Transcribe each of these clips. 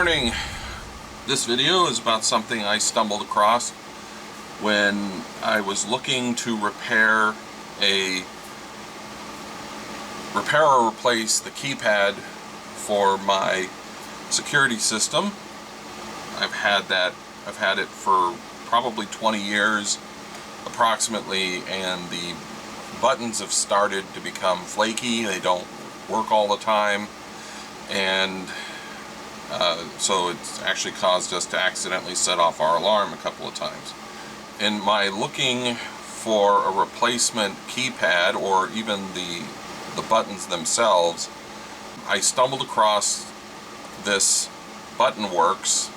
morning. This video is about something I stumbled across when I was looking to repair or replace the keypad for my security system. I've had it for probably 20 years approximately, and the buttons have started to become flaky. They don't work all the time, and so it's actually caused us to accidentally set off our alarm a couple of times. In my looking for a replacement keypad, or even the buttons themselves, I stumbled across this buttonworx.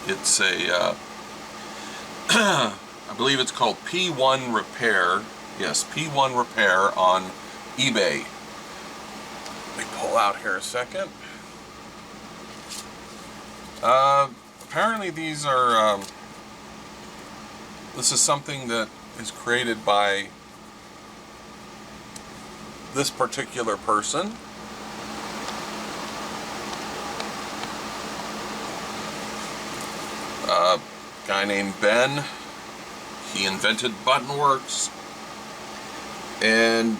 It's a I believe it's called P1 Repair. Yes, P1 Repair on eBay. Let me pull out here a second. Apparently these are, this is something that is created by this particular person. Guy named Ben. He invented buttonworx, and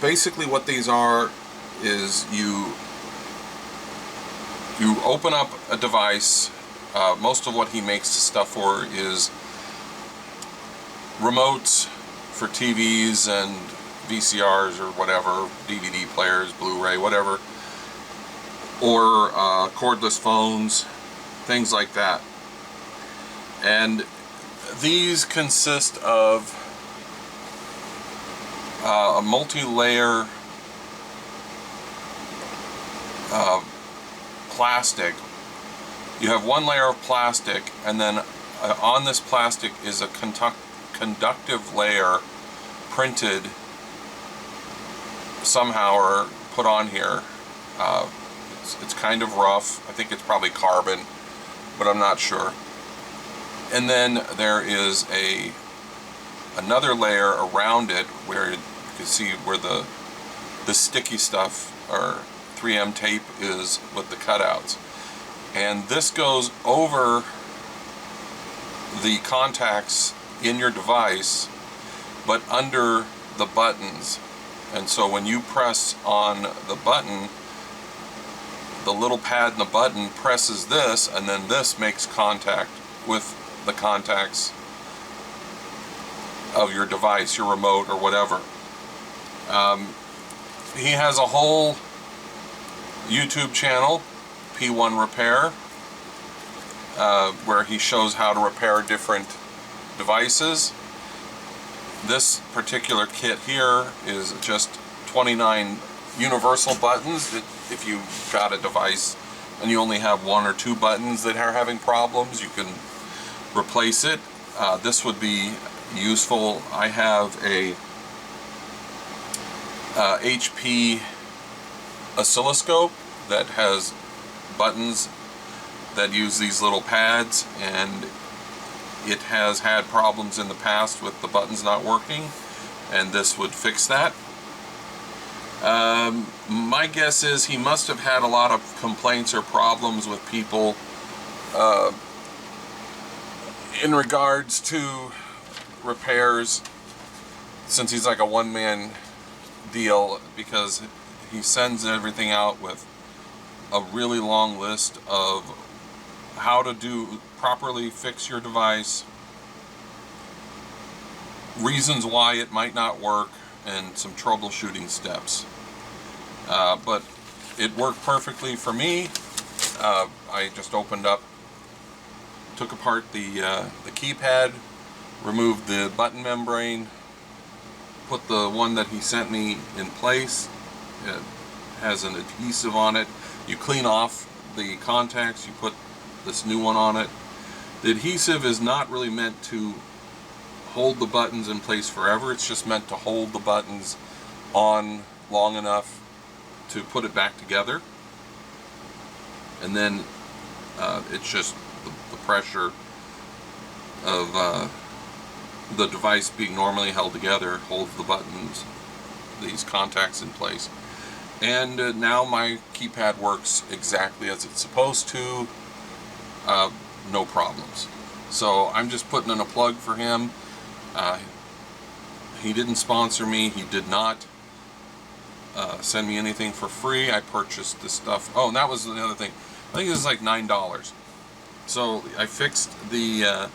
basically what these are is you open up a device. Most of what he makes stuff for is remotes for TVs and VCRs or whatever, DVD players, Blu-ray, whatever, or cordless phones, things like that. And these consist of a multi-layer plastic. You have one layer of plastic, and then on this plastic is a conductive layer printed somehow or put on here. It's kind of rough. I think it's probably carbon, but I'm not sure. And then there is another layer around it where you can see where the sticky stuff or 3M tape is with the cutouts. And this goes over the contacts in your device, but under the buttons. And so when you press on the button, the little pad in the button presses this, and then this makes contact with the contacts of your device, your remote or whatever. He has a whole YouTube channel, P1 Repair, where he shows how to repair different devices. This particular kit here is just 29 universal buttons. If you've got a device and you only have one or two buttons that are having problems, you can replace it. This would be useful. I have a HP oscilloscope that has buttons that use these little pads, and it has had problems in the past with the buttons not working, and this would fix that. My guess is he must have had a lot of complaints or problems with people in regards to repairs, since he's like a one-man deal, because he sends everything out with a really long list of how to properly fix your device, reasons why it might not work, and some troubleshooting steps. But it worked perfectly for me. I just took apart the keypad, removed the button membrane, put the one that he sent me in place. It has an adhesive on it. You clean off the contacts, you put this new one on it. The adhesive is not really meant to hold the buttons in place forever. It's just meant to hold the buttons on long enough to put it back together. And then it's just the pressure of the device being normally held together holds the buttons, these contacts, in place. And now my keypad works exactly as it's supposed to, no problems. So I'm just putting in a plug for him. He didn't sponsor me. He did not send me anything for free. I purchased this stuff. Oh, and that was the other thing. I think it was like $9. So I fixed the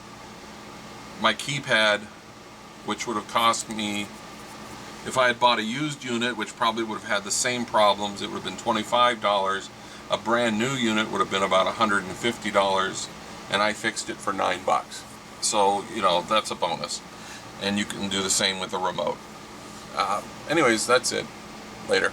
my keypad, which would have cost me, if I had bought a used unit, which probably would have had the same problems, it would have been $25. A brand new unit would have been about $150, and I fixed it for $9. So, you know, that's a bonus. And you can do the same with the remote. Anyways, that's it. Later.